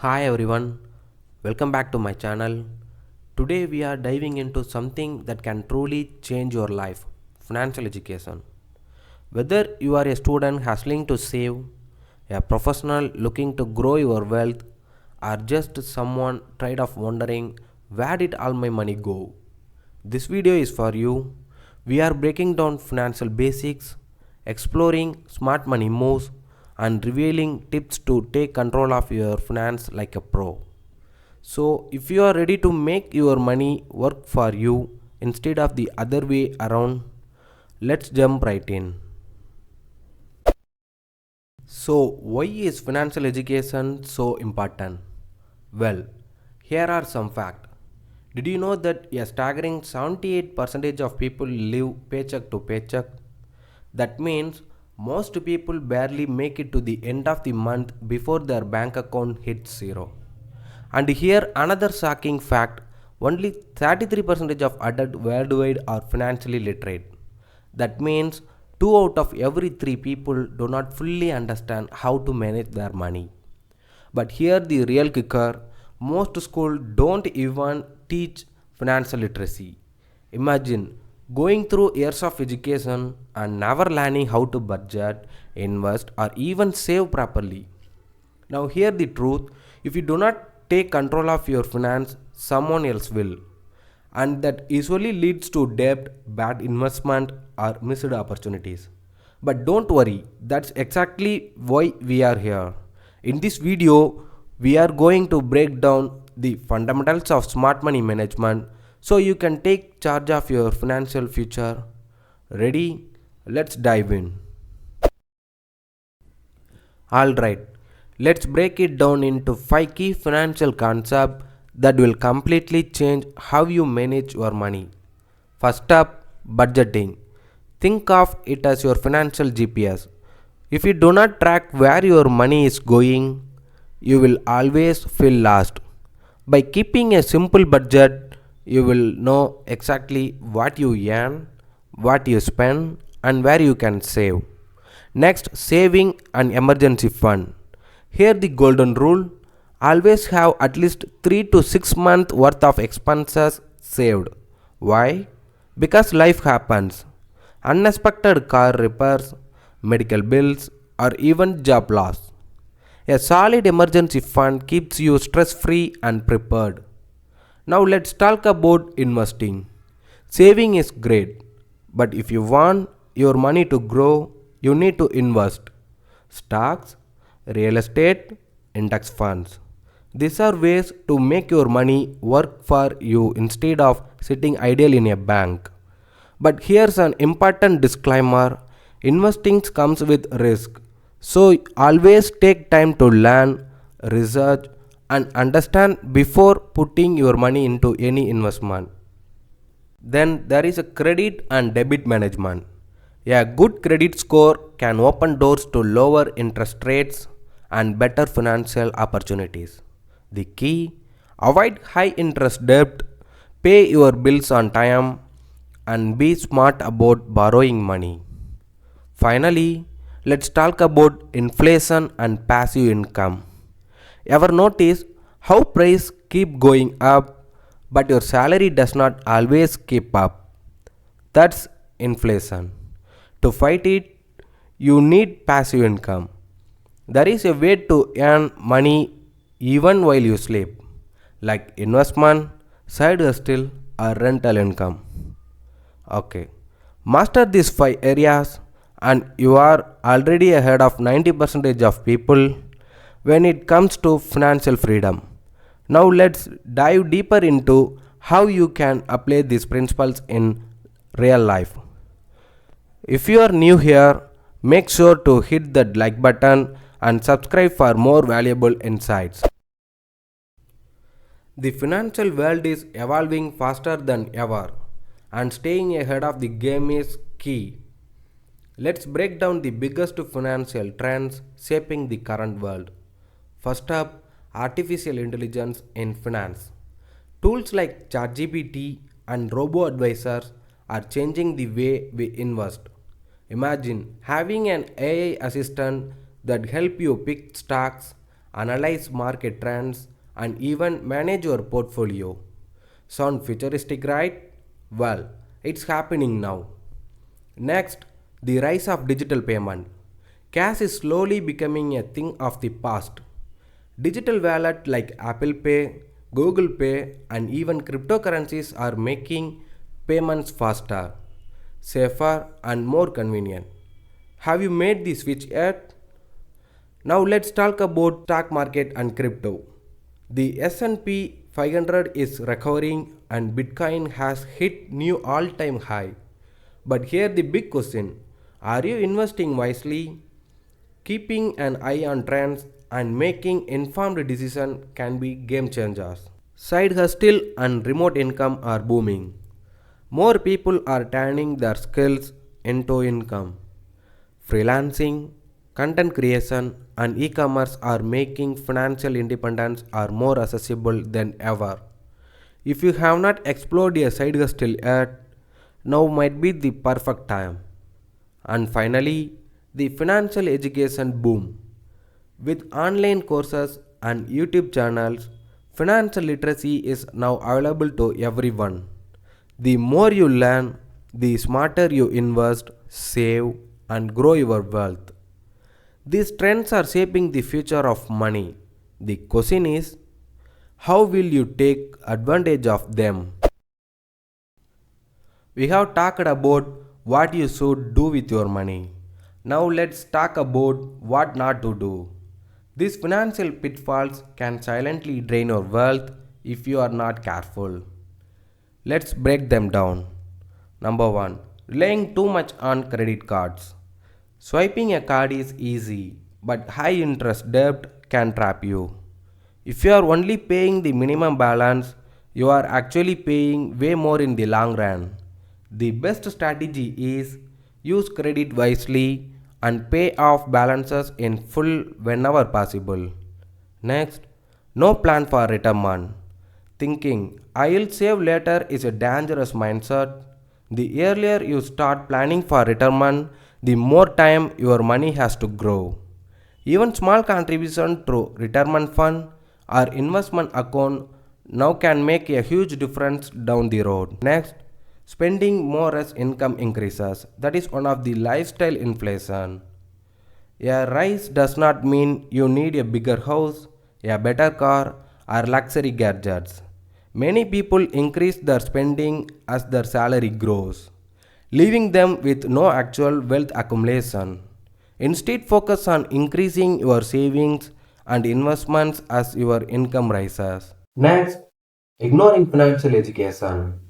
Hi everyone, welcome back to my channel. Today we are diving into something that can truly change your life, financial education. Whether you are a student hustling to save, a professional looking to grow your wealth, or just someone tired of wondering where did all my money go? This video is for you. We are breaking down financial basics, exploring smart money moves, and revealing tips to take control of your finance like a pro. So, if you are ready to make your money work for you instead of the other way around, let's jump right in. So, why is financial education so important? Well, here are some facts. Did you know that a staggering 78% of people live paycheck to paycheck? That means most people barely make it to the end of the month before their bank account hits zero. And here another shocking fact, only 33% of adults worldwide are financially literate. That means 2 out of every 3 people do not fully understand how to manage their money. But here the real kicker, most schools don't even teach financial literacy. Imagine going through years of education and never learning how to budget, invest, or even save properly. Now, hear the truth, if you do not take control of your finance, someone else will. And that usually leads to debt, bad investment, or missed opportunities. But don't worry, that's exactly why we are here. In this video, we are going to break down the fundamentals of smart money management so you can take charge of your financial future. Ready? Let's dive in. Alright, let's break it down into 5 key financial concepts that will completely change how you manage your money. First up, budgeting. Think of it as your financial GPS. If you do not track where your money is going, you will always feel lost. By keeping a simple budget, you will know exactly what you earn, what you spend, and where you can save. Next, saving an emergency fund. Here the golden rule, always have at least 3 to 6 months worth of expenses saved. Why? Because life happens. Unexpected car repairs, medical bills, or even job loss. A solid emergency fund keeps you stress free and prepared. Now let's talk about investing. Saving is great, but if you want your money to grow, you need to invest. Stocks, real estate, index funds. These are ways to make your money work for you instead of sitting idle in a bank. But here's an important disclaimer, investing comes with risk. So always take time to learn, research, and understand before putting your money into any investment. Then there is a credit and debit management. A good credit score can open doors to lower interest rates and better financial opportunities. The key, avoid high interest debt, pay your bills on time, and be smart about borrowing money. Finally, let's talk about inflation and passive income. Ever notice how prices keep going up but your salary does not always keep up? That's inflation. To fight it, you need passive income. There is a way to earn money even while you sleep, like investment, side hustle, or rental income. Okay, master these 5 areas, and you are already ahead of 90% of people when it comes to financial freedom. Now, let's dive deeper into how you can apply these principles in real life. If you are new here, make sure to hit that like button and subscribe for more valuable insights. The financial world is evolving faster than ever, and staying ahead of the game is key. Let's break down the biggest financial trends shaping the current world. First up, artificial intelligence in finance. Tools like ChatGPT and robo advisors are changing the way we invest. Imagine having an AI assistant that help you pick stocks, analyze market trends, and even manage your portfolio. Sound futuristic, right? Well, it's happening now. Next, the rise of digital payment. Cash is slowly becoming a thing of the past. Digital wallets like Apple Pay, Google Pay, and even cryptocurrencies are making payments faster, safer, and more convenient. Have you made the switch yet? Now let's talk about stock market and crypto. The S&P 500 is recovering and Bitcoin has hit new all-time high. But here the big question, are you investing wisely? Keeping an eye on trends and making informed decisions can be game changers. Side hustle and remote income are booming. More people are turning their skills into income. Freelancing, content creation, and e commerce are making financial independence are more accessible than ever. If you have not explored a side hustle yet, now might be the perfect time. And finally, the financial education boom. With online courses and YouTube channels, financial literacy is now available to everyone. The more you learn, the smarter you invest, save, and grow your wealth. These trends are shaping the future of money. The question is, how will you take advantage of them? We have talked about what you should do with your money. Now let's talk about what not to do. These financial pitfalls can silently drain your wealth if you are not careful. Let's break them down. Number 1. Relying too much on credit cards. Swiping a card is easy, but high interest debt can trap you. If you are only paying the minimum balance, you are actually paying way more in the long run. The best strategy is use credit wisely and pay off balances in full whenever possible. Next, no plan for retirement. Thinking I'll save later is a dangerous mindset. The earlier you start planning for retirement, the more time your money has to grow. Even small contribution through retirement fund or investment account now can make a huge difference down the road. Next, spending more as income increases. That is one of the lifestyle inflation. A rise does not mean you need a bigger house, a better car, or luxury gadgets. Many people increase their spending as their salary grows, leaving them with no actual wealth accumulation. Instead, focus on increasing your savings and investments as your income rises. Next, ignoring financial education.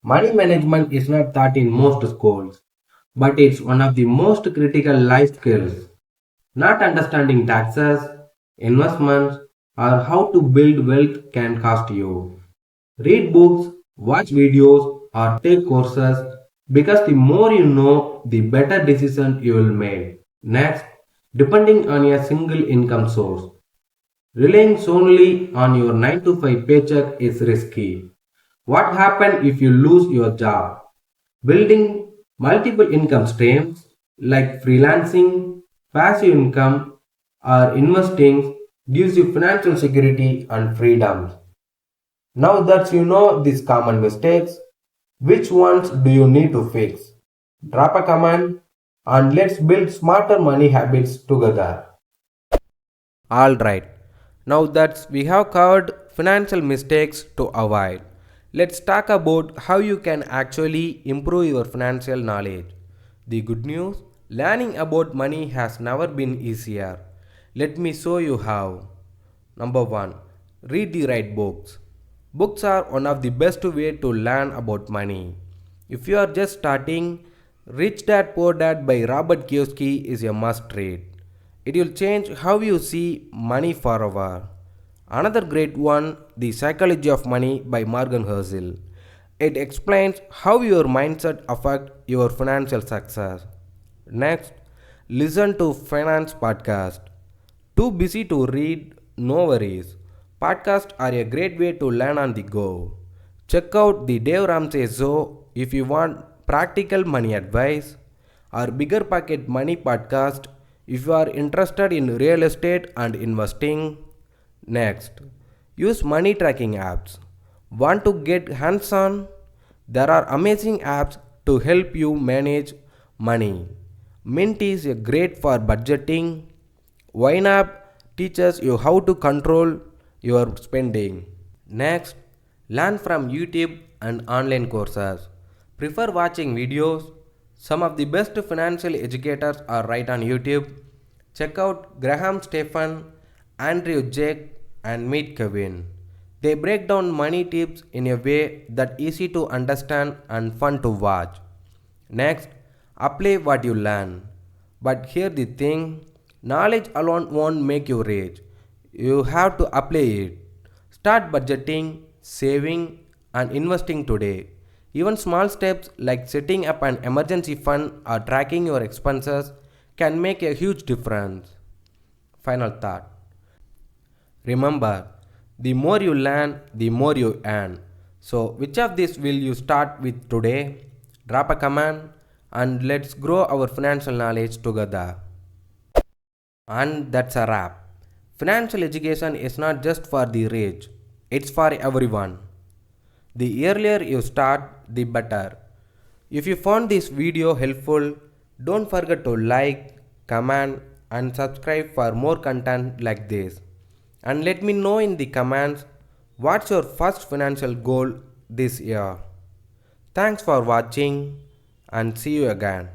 Money management is not taught in most schools, but it's one of the most critical life skills. Not understanding taxes, investments, or how to build wealth can cost you. Read books, watch videos, or take courses because the more you know, the better decision you will make. Next, depending on a single income source. Relying solely on your 9 to 5 paycheck is risky. What happens if you lose your job? Building multiple income streams like freelancing, passive income, or investing gives you financial security and freedom. Now that you know these common mistakes, which ones do you need to fix? Drop a comment and let's build smarter money habits together. Alright, now that we have covered financial mistakes to avoid, let's talk about how you can actually improve your financial knowledge. The good news, learning about money has never been easier. Let me show you how. Number 1. Read the right books. Books are one of the best way to learn about money. If you are just starting, Rich Dad Poor Dad by Robert Kiyosaki is a must read. It will change how you see money forever. Another great one, The Psychology of Money by Morgan Housel. It explains how your mindset affects your financial success. Next, listen to finance podcast. Too busy to read? No worries. Podcasts are a great way to learn on the go. Check out the Dave Ramsey Show if you want practical money advice or Bigger Pocket Money podcast if you are interested in real estate and investing. Next, use money tracking apps. Want to get hands on? There are amazing apps to help you manage money. Mint is a great for budgeting. YNAB teaches you how to control your spending. Next, learn from YouTube and online courses. Prefer watching videos? Some of the best financial educators are right on YouTube. Check out Graham Stephan, Andrew Jake, and Meet Kevin. They break down money tips in a way that easy to understand and fun to watch. Next, apply what you learn. But here the thing, knowledge alone won't make you rich. You have to apply it. Start budgeting, saving, and investing today. Even small steps like setting up an emergency fund or tracking your expenses can make a huge difference. Final thought. Remember, the more you learn, the more you earn. So, which of these will you start with today? Drop a comment and let's grow our financial knowledge together. And that's a wrap. Financial education is not just for the rich, it's for everyone. The earlier you start, the better. If you found this video helpful, don't forget to like, comment, and subscribe for more content like this. And let me know in the comments what's your first financial goal this year. Thanks for watching and see you again.